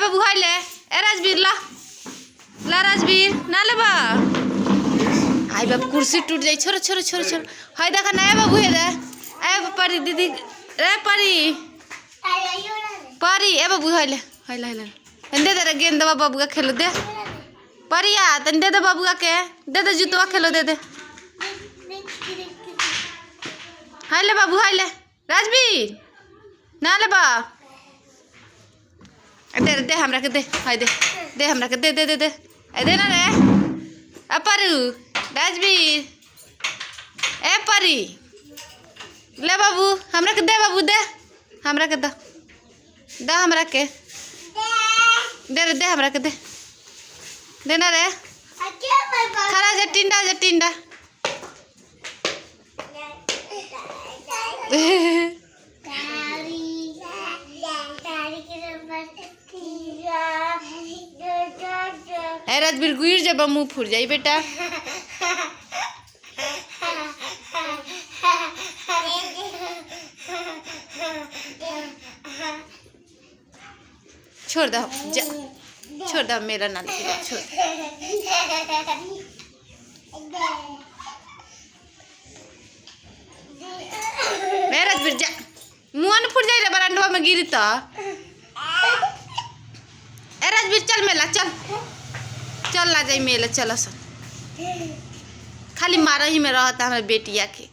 बाबू हाय ले ए राजवीर ला ला राजवीर ना ले बा हाय बाबू कुर्सी टूट जाई छोरो छोरो छोरो छोरो हाय देखा ना बाबू हे दे ए परी दीदी रे परी परी ए बाबू हाय ले दे दे गेंद बाबू का खेलो दे परिया तन दे दे बाबू का के दे जूतवा खेलो दे हाय ले बाबू हाय ले राजवीर ना ले बा दे हमरा के दे हाय दे हमरा के दे ना रे अपरू राजवीर ए परी ले बाबू हमरा के दे बाबू दे हमरा के दे हमरा के दे हमरा के दे ना रे खरा जटिंडा ए राजवीर गिर जब मुँह फूट जाई बेटा छोड़ दो मेरा नाम छोड़ राजवीर जा मुँह न फूट जाई रे बरांडवा में गिरी तो ए राजवीर चल मेला चल ला जाई मेला चल खाली मारा ही में रहता हमारे बेटिया के।